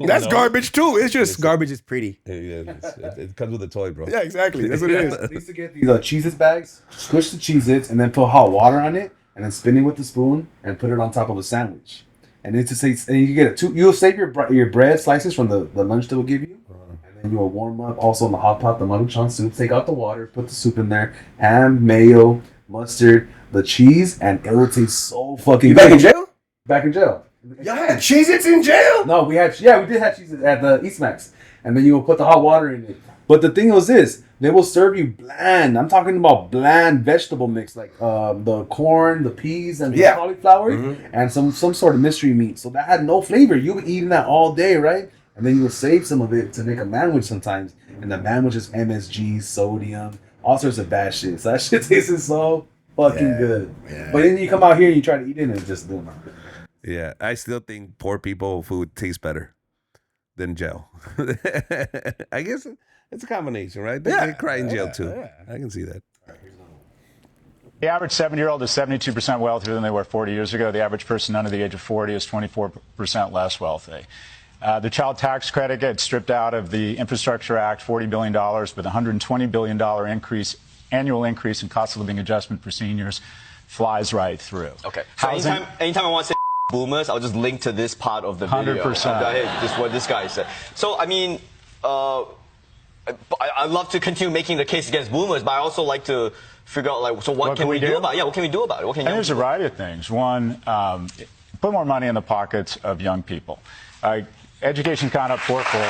That's garbage too. It's just garbage is pretty. Yeah, it comes with a toy, bro. Yeah, exactly. That's what it is. I used to get these Cheez-Its bags, squish the Cheez-Its, and then put hot water on it. and then spin it with the spoon and put it on top of a sandwich. And it's just, and you get you'll save your bread slices from the lunch they will give you. And then you will warm up also in the hot pot the maruchan soup. Take out the water, put the soup in there, ham, mayo, mustard, the cheese, and it will taste so fucking You good. back in jail? Back in jail. Y'all had Cheez-Its in jail? No, we did have cheese at the East Max. And then you will put the hot water in it. But the thing was this, they will serve you bland. I'm talking about bland vegetable mix, like the corn, the peas, and the cauliflower, and some sort of mystery meat. So that had no flavor. You were eating that all day, right? And then you would save some of it to make a sandwich sometimes. And the sandwich is MSG, sodium, all sorts of bad shit. So that shit tasted so fucking good. Yeah. But then you come out here and you try to eat it and it's just doing it. Yeah, I still think poor people food tastes better than jail. I guess it's a combination, right? They cry in jail too. Yeah. I can see that. The average 70-year-old is 72% wealthier than they were 40 years ago. The average person under the age of 40 is 24% less wealthy. The child tax credit gets stripped out of the Infrastructure Act, $40 billion, with $120 billion annual increase in cost of living adjustment for seniors flies right through. Okay. So anytime I want to say boomers, I'll just link to this part of the video. 100%. This is what this guy said. So, I mean, I love to continue making the case against boomers, but I also like to figure out, like, so what can we do about it? Yeah, what can we do about it? What can there's a variety of things. One, put more money in the pockets of young people. Education's gone up fourfold.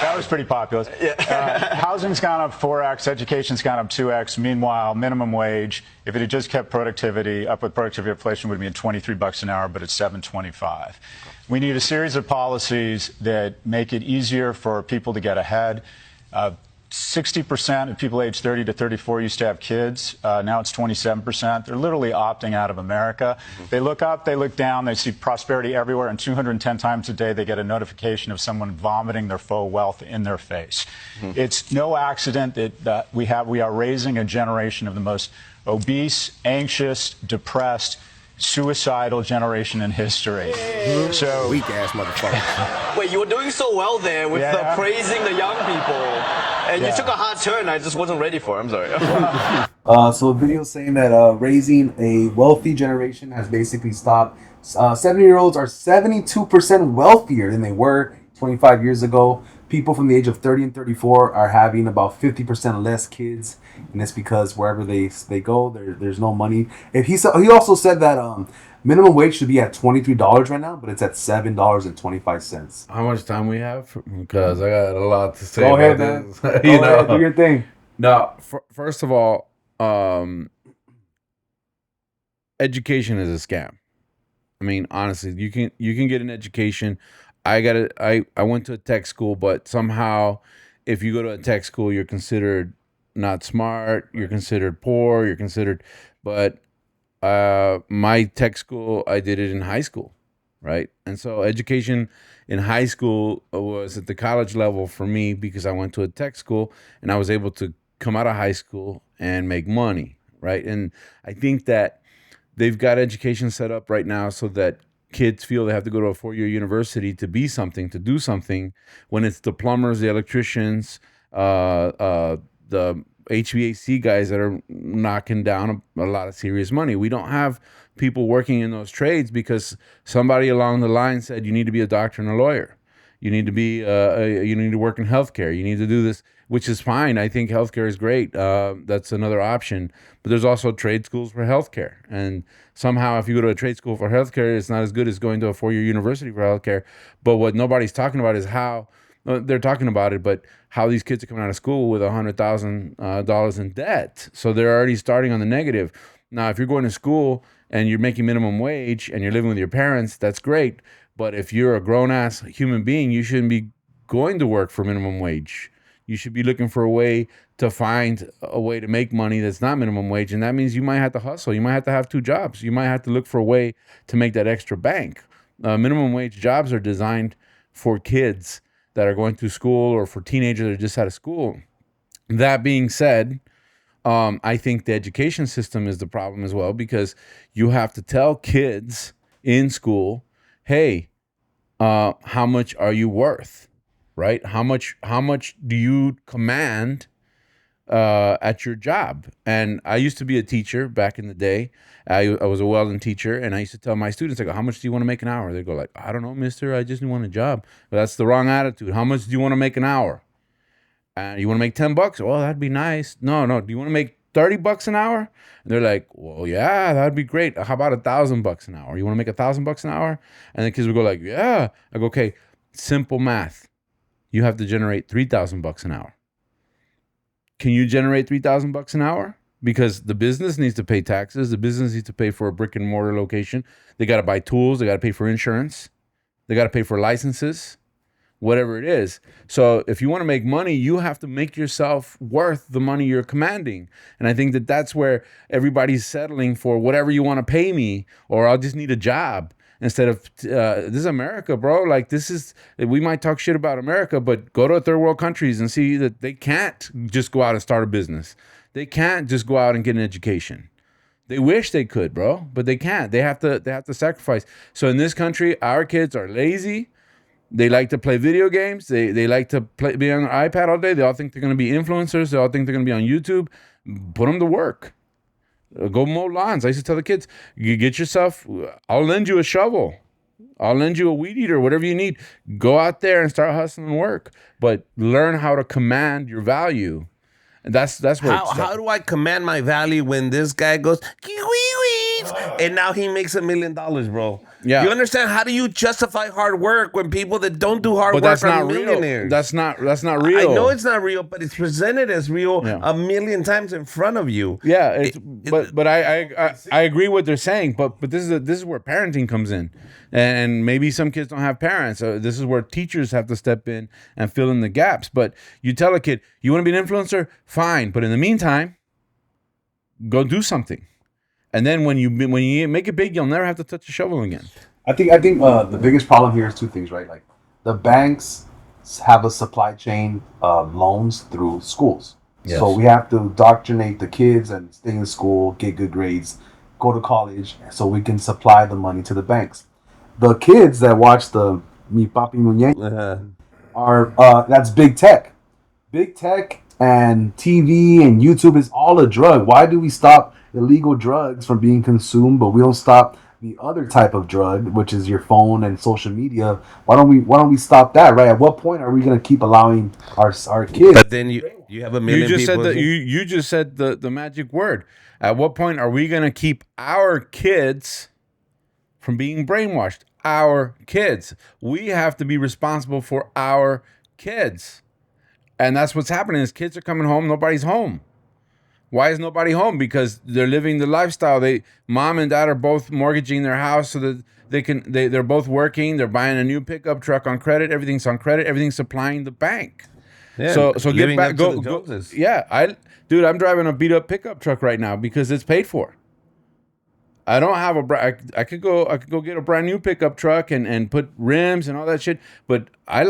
That was pretty popular. Yeah. Housing's gone up 4x, education's gone up 2x. Meanwhile, minimum wage, if it had just kept productivity up with productivity inflation, would have been $23 an hour, but it's $7.25. We need a series of policies that make it easier for people to get ahead. 60% of people aged 30 to 34 used to have kids. Now it's 27%. They're literally opting out of America. They look up, they look down, they see prosperity everywhere, and 210 times a day they get a notification of someone vomiting their faux wealth in their face. It's no accident that we are raising a generation of the most obese, anxious, depressed, suicidal generation in history. So weak ass motherfucker. Wait, you were doing so well there with praising the young people, and you took a hard turn. I just wasn't ready for it. I'm sorry. So a video saying that raising a wealthy generation has basically stopped. 70-year-olds are 72% wealthier than they were 25 years ago. People from the age of 30 and 34 are having about 50% less kids, and it's because wherever they go, there's no money. He also said that minimum wage should be at $23 right now, but it's at $7.25. How much time we have? Because I got a lot to say. Go ahead, man. Go ahead, do your thing. No, first of all, education is a scam. I mean, honestly, you can get an education. I went to a tech school, but somehow if you go to a tech school, you're considered not smart, you're considered poor, but my tech school, I did it in high school, right? And so education in high school was at the college level for me because I went to a tech school and I was able to come out of high school and make money, right? And I think that they've got education set up right now so that kids feel they have to go to a 4-year university to be something, to do something, when it's the plumbers, the electricians, the HVAC guys that are knocking down a lot of serious money. We don't have people working in those trades because somebody along the line said you need to be a doctor and a lawyer. You need to be you need to work in healthcare. You need to do this, which is fine. I think healthcare is great. That's another option. But there's also trade schools for healthcare. And somehow if you go to a trade school for healthcare, it's not as good as going to a 4-year university for healthcare. But what nobody's talking about is how they're talking about it, but how these kids are coming out of school with $100,000 in debt. So they're already starting on the negative. Now, if you're going to school and you're making minimum wage and you're living with your parents, that's great. But if you're a grown-ass human being, you shouldn't be going to work for minimum wage. You should be looking for a way to find a way to make money that's not minimum wage. And that means you might have to hustle. You might have to have 2 jobs. You might have to look for a way to make that extra bank. Minimum wage jobs are designed for kids that are going through school or for teenagers that are just out of school. That being said, I think the education system is the problem as well, because you have to tell kids in school, hey, how much are you worth, right? How much do you command at your job. And I used to be a teacher back in the day. I was a welding teacher, and I used to tell my students, I go, how much do you want to make an hour? They go like, I don't know, mister, I just want a job. But that's the wrong attitude. How much do you want to make an hour? You want to make $10? Well, that'd be nice. No. Do you want to make $30 an hour? And they're like, well, yeah, that'd be great. How about $1,000 an hour? You want to make $1,000 an hour? And the kids would go like, yeah. I go, okay, simple math. You have to generate $3,000 an hour. Can you generate $3,000 an hour? Because the business needs to pay taxes. The business needs to pay for a brick and mortar location. They got to buy tools. They got to pay for insurance. They got to pay for licenses, whatever it is. So if you want to make money, you have to make yourself worth the money you're commanding. And I think that that's where everybody's settling for whatever you want to pay me, or I'll just need a job. Instead of, this is America, bro. Like, we might talk shit about America, but go to third world countries and see that they can't just go out and start a business. They can't just go out and get an education. They wish they could, bro, but they can't. They have to sacrifice. So in this country, our kids are lazy. They like to play video games. They like to be on their iPad all day. They all think they're going to be influencers. They all think they're going to be on YouTube. Put them to work. Go mow lawns. I used to tell the kids, you get yourself, I'll lend you a shovel. I'll lend you a weed eater, whatever you need. Go out there and start hustling work. But learn how to command your value. And that's where how do I command my value when this guy goes and now he makes $1 million, bro? Yeah. You understand? How do you justify hard work when people that don't do hard work are millionaires? That's not real. I know it's not real, but it's presented as real a million times in front of you. Yeah, but I agree what they're saying, but this is where parenting comes in. And maybe some kids don't have parents. So this is where teachers have to step in and fill in the gaps. But you tell a kid, you want to be an influencer? Fine. But in the meantime, go do something. And then when you make it big, you'll never have to touch a shovel again. I think the biggest problem here is two things, right? Like, the banks have a supply chain of loans through schools. Yes. So we have to indoctrinate the kids and stay in school, get good grades, go to college, so we can supply the money to the banks. The kids that watch the Mi Papi Muñeca are that's big tech. Big tech and TV and YouTube is all a drug. Why do we stop illegal drugs from being consumed, but we don't stop the other type of drug, which is your phone and social media? Why don't we stop that, right? At what point are we going to keep allowing our kids? But then you have a million people. You just said the magic word. At what point are we going to keep our kids from being brainwashed? Our kids. We have to be responsible for our kids. And that's what's happening is kids are coming home, nobody's home. Why is nobody home? Because they're living the lifestyle. Mom and dad are both mortgaging their house so that they're both working, they're buying a new pickup truck on credit, everything's on credit, everything's supplying the bank. Yeah, so get back, go. Yeah, I'm driving a beat up pickup truck right now because it's paid for. I don't have I could go get a brand new pickup truck and put rims and all that shit. But I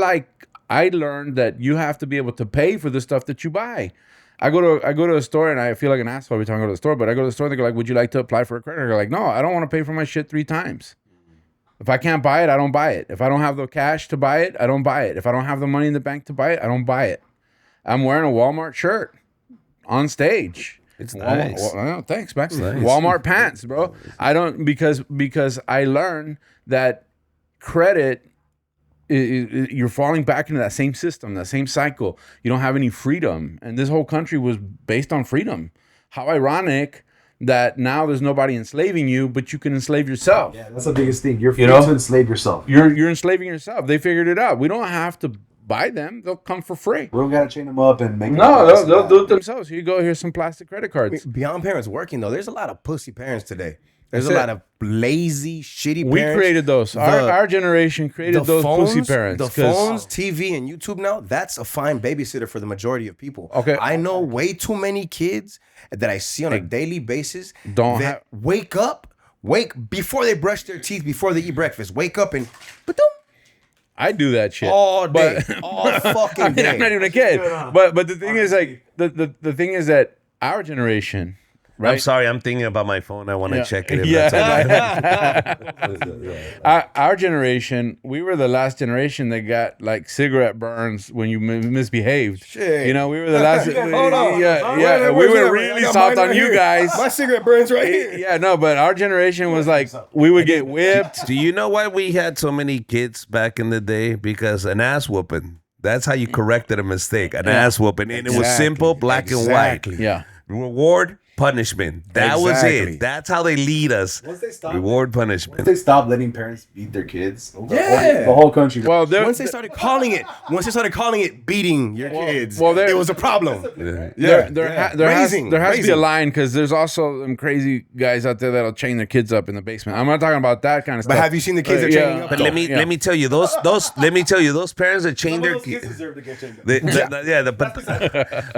learned that you have to be able to pay for the stuff that you buy. I go to a store and I feel like an asshole every time I go to the store, but I go to the store and they go like, would you like to apply for a credit card? I go like, no, I don't want to pay for my shit 3 times. If I can't buy it, I don't buy it. If I don't have the cash to buy it, I don't buy it. If I don't have the money in the bank to buy it, I don't buy it. I'm wearing a Walmart shirt on stage. It's nice. Thanks, Max. Nice. Walmart pants, bro. I don't because I learned that credit, you're falling back into that same system, that same cycle. You don't have any freedom, and this whole country was based on freedom. How ironic that now there's nobody enslaving you, but you can enslave yourself. Yeah, that's the biggest thing. You're free to enslave yourself. You're enslaving yourself. They figured it out. We don't have to buy them. They'll come for free. We don't got to chain them up and make them. No, they'll do it themselves. Here you go. Here's some plastic credit cards. Beyond parents working, though, there's a lot of pussy parents today. There's a lot of lazy, shitty parents. We created those. Our generation created those pussy parents. The phones, TV, and YouTube now, that's a fine babysitter for the majority of people. Okay. I know way too many kids that I see on a daily basis wake before they brush their teeth, before they eat breakfast. Wake up and I do that shit all day, all fucking day. I'm not even a kid, but the thing is, like, the thing is that our generation, Right? I'm sorry, I'm thinking about my phone. I want to check it. Our generation, we were the last generation that got like cigarette burns when you misbehaved. Shit. You know, we were the last. Hold on. Yeah. We were really soft on you guys. My cigarette burns right here. Yeah, no, but our generation was like, we would get whipped. Do you know why we had so many kids back in the day? Because an ass whooping. That's how you corrected a mistake. An ass whooping. And it was simple, black and white. Yeah. Reward, punishment. That was it. That's how they lead us. Once they stop, Reward, punishment. once they stop letting parents beat their kids, Yeah. the whole country. Well, Once they started calling it beating your kids, well, there was a problem. There has to be a line because there's also some crazy guys out there that'll chain their kids up in the basement. I'm not talking about that kind of stuff. But have you seen the kids that are chaining up? But let me tell you those parents that chain their kids deserve to get chained up.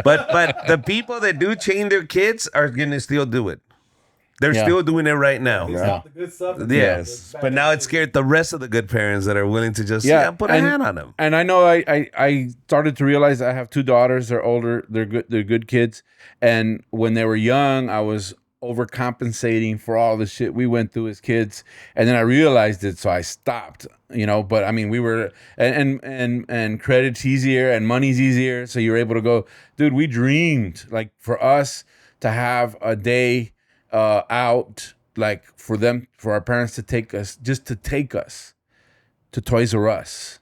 but the people that do chain their kids are gonna still do it. They're still doing it right now. The good stuff. Yes, but now it scared the rest of the good parents that are willing to just put a hand on them. And I know I started to realize I have two daughters. They're older. They're good kids. And when they were young, I was overcompensating for all the shit we went through as kids. And then I realized it, so I stopped. You know, but I mean, we were and credit's easier and money's easier, so you're able to go, dude. We dreamed like for us to have a day out, like for our parents to take us to Toys R Us.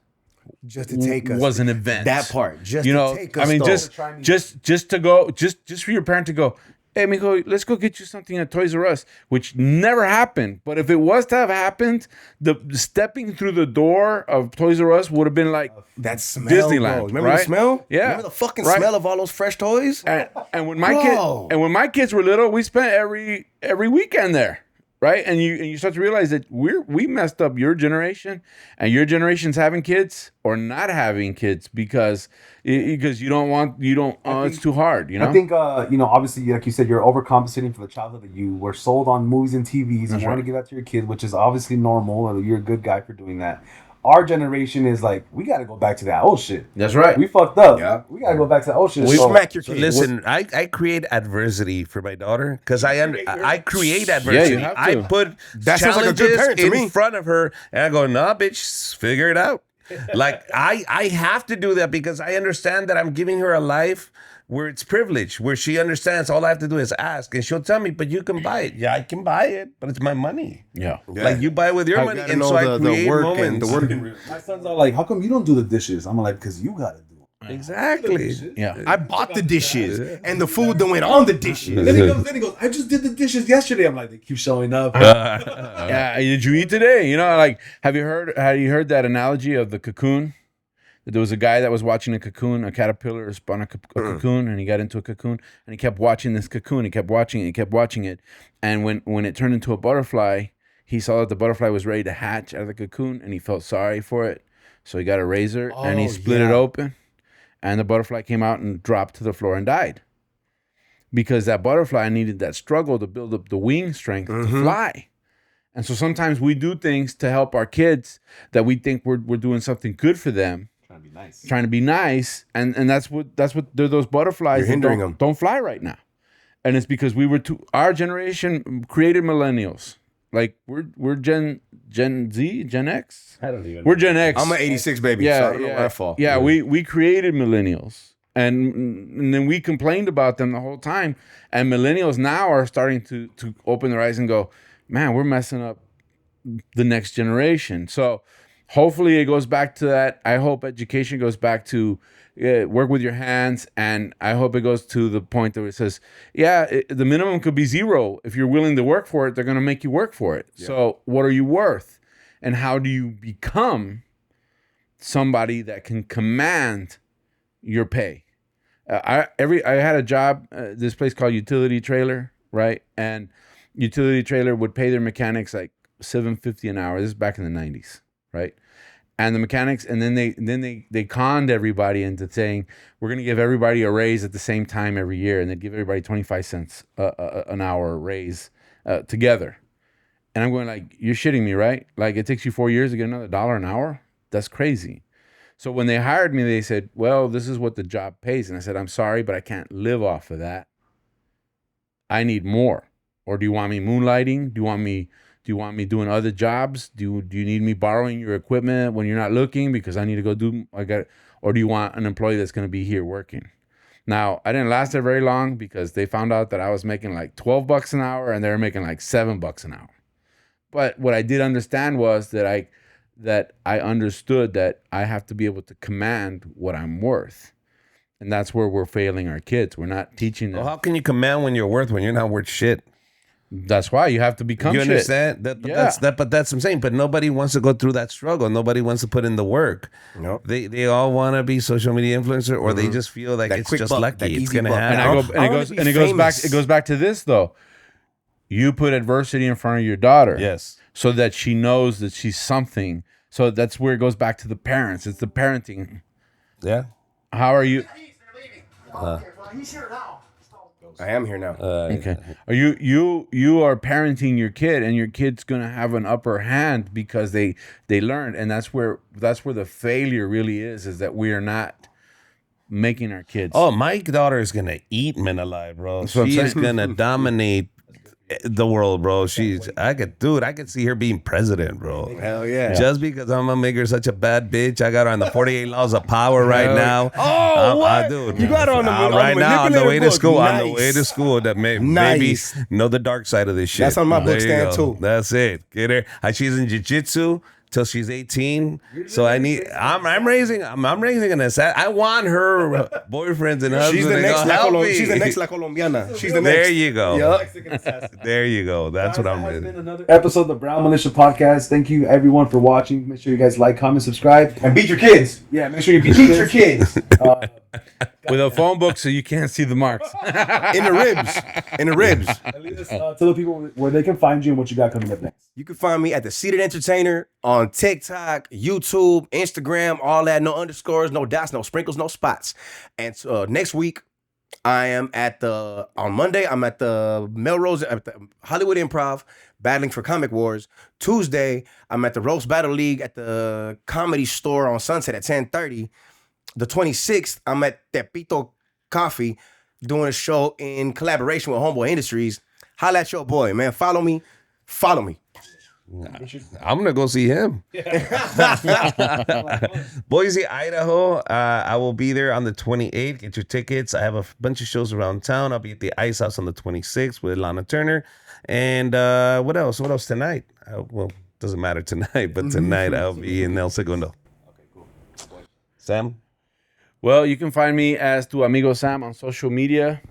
Just to take us was an event. That part, just you to know, take us. I mean, just to go, just for your parent to go, hey, mijo, let's go get you something at Toys R Us, which never happened. But if it was to have happened, the stepping through the door of Toys R Us would have been like that smell, Disneyland. Bro. Remember right? the smell? Yeah. Remember the fucking smell of all those fresh toys? And when my kids were little, we spent every weekend there. Right, and you start to realize that we messed up your generation, and your generation's having kids or not having kids because it's too hard. You know, I think obviously, like you said, you're overcompensating for the childhood that you were sold on movies and TVs. And you want to give that to your kids, which is obviously normal. And you're a good guy for doing that. Our generation is like, we got to go back to that old shit. That's right. We fucked up. Yeah. We got to go back to that old shit. We smack your kids. Listen, I create adversity for my daughter because I create adversity. Yeah, you have to. I put That sounds like a good challenges parent to me. in front of her, and I go, "Nah, bitch, figure it out." Like I have to do that because I understand that I'm giving her a life where it's privilege, where she understands all I have to do is ask, and she'll tell me, "But you can buy it." Yeah, I can buy it, but it's my money. Yeah. Like you buy it with your money, and so I create moments. My sons are like, how come you don't do the dishes? I'm like, because you got to do it. Exactly. Yeah. I bought the dishes, and the food that went on the dishes. Then he goes, I just did the dishes yesterday. I'm like, they keep showing up. Yeah. Did you eat today? You know, like, have you heard that analogy of the cocoon? That there was a guy that was watching a cocoon, a caterpillar spun a cocoon, and he got into a cocoon, and he kept watching this cocoon. He kept watching it, and when it turned into a butterfly, he saw that the butterfly was ready to hatch out of the cocoon, and he felt sorry for it, so he got a razor and he split it open, and the butterfly came out and dropped to the floor and died, because that butterfly needed that struggle to build up the wing strength to fly. And so sometimes we do things to help our kids that we think we're doing something good for them. Trying to be nice, and that's what they're those butterflies. You're hindering them. Don't fly right now, and it's because our generation created millennials. Like we're Gen Z, Gen X. I don't even. We're Gen X. I'm an 86 baby, so I don't know where I fall. Yeah, we created millennials, and then we complained about them the whole time. And millennials now are starting to open their eyes and go, man, we're messing up the next generation. So hopefully it goes back to that. I hope education goes back to work with your hands, and I hope it goes to the point that it says, the minimum could be 0. If you're willing to work for it, they're going to make you work for it. Yeah. So what are you worth? And how do you become somebody that can command your pay? I had a job, this place called Utility Trailer, right? And Utility Trailer would pay their mechanics like $7.50 an hour. This is back in the 90s, right? And the mechanics, and then they conned everybody into saying, we're going to give everybody a raise at the same time every year, and they'd give everybody 25 cents an hour raise together. And I'm going like, you're shitting me, right? Like, it takes you 4 years to get another $1 an hour? That's crazy. So when they hired me, they said, well, this is what the job pays. And I said, I'm sorry, but I can't live off of that. I need more. Or do you want me moonlighting? Do you want me doing other jobs? Do you need me borrowing your equipment when you're not looking because I need to go or do you want an employee that's going to be here working? Now, I didn't last there very long because they found out that I was making like $12 an hour and they were making like $7 an hour. But what I did understand was that I understood that I have to be able to command what I'm worth. And that's where we're failing our kids. We're not teaching them. Well, how can you command when you're not worth shit? That's why you have to become You shit. understand? But that's what I'm saying. But nobody wants to go through that struggle. Nobody wants to put in the work. Nope. They all want to be social media influencer, or they just feel like That it's quick just buck, lucky. that It's easy gonna buck. happen. It goes back to this though. You put adversity in front of your daughter. Yes. So that she knows that she's something. So that's where it goes back to the parents. It's the parenting. Yeah. How are you? He's here now. I am here now. Okay. Are you are parenting your kid, and your kid's gonna have an upper hand because they learned, and that's where the failure really is that we are not making our kids. Oh, my daughter is gonna eat men alive, bro. She is gonna dominate the world, bro. I could see her being president, bro. Hell yeah. Just because I'm gonna make her such a bad bitch, I got her on the 48 laws of power right now. Oh, what? Dude, You got her on the right now on the way to school. Nice. On the way to school, that maybe Nice. know the dark side of this shit. That's on my book There you stand, go. too. That's it. Get her. She's in jiu-jitsu till she's 18. So I'm raising an assassin. I want her boyfriends and husbands. She's the to next go, help me. She's the next La Colombiana. She's the next. There you go. Yep. There you go. That's what I'm That has ready. been another episode of the Brown Militia podcast. Thank you everyone for watching. Make sure you guys like, comment, subscribe, And beat your kids. yeah, make sure you beat Beat your kids. With a phone book so you can't see the marks. In the ribs. In the ribs. Tell the people where they can find you and what you got coming up next. You can find me at The Seated Entertainer on TikTok, YouTube, Instagram, all that. No underscores, no dots, no sprinkles, no spots. And next week, I am on Monday, I'm at the Melrose, at the Hollywood Improv, battling for Comic Wars. Tuesday, I'm at the Roast Battle League at the Comedy Store on Sunset at 10:30. The 26th, I'm at Tepito Coffee doing a show in collaboration with Homeboy Industries. Holla at your boy, man. Follow me. I'm gonna go see him. Boise, Idaho. I will be there on the 28th. Get your tickets. I have a bunch of shows around town. I'll be at the Ice House on the 26th with Lana Turner. And what else? What else tonight? Well, doesn't matter tonight, but tonight I'll be in El Segundo. Okay, cool. Sam? Well, you can find me as Tu Amigo Sam on social media.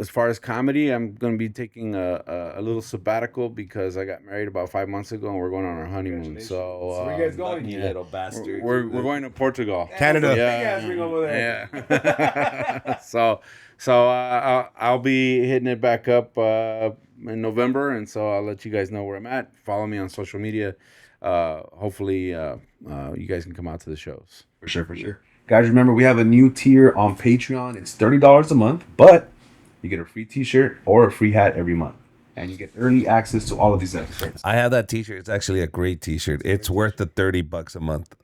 As far as comedy, I'm going to be taking a little sabbatical because I got married about 5 months ago and we're going on our honeymoon. So where you guys going? You little bastard. We're going to Portugal, Canada. Yeah. So I'll be hitting it back up in November, and so I'll let you guys know where I'm at. Follow me on social media. Hopefully, you guys can come out to the shows. For sure. Guys, remember, we have a new tier on Patreon. It's $30 a month, but you get a free t-shirt or a free hat every month. And you get early access to all of these episodes. I have that t-shirt. It's actually a great t-shirt. It's worth the $30 a month.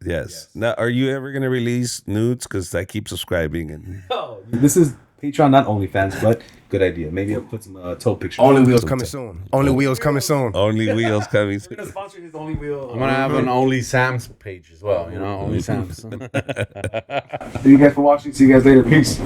Yes. Now, are you ever going to release nudes? Because I keep subscribing. And This is Patreon, not OnlyFans, but good idea. Maybe I'll put some toe pictures. Only wheels coming soon. Only wheels coming soon. We're going to sponsor his Only Wheel. I'm going to have an Only Sam's page as well. Only Sam's. Thank you guys for watching. See you guys later. Peace.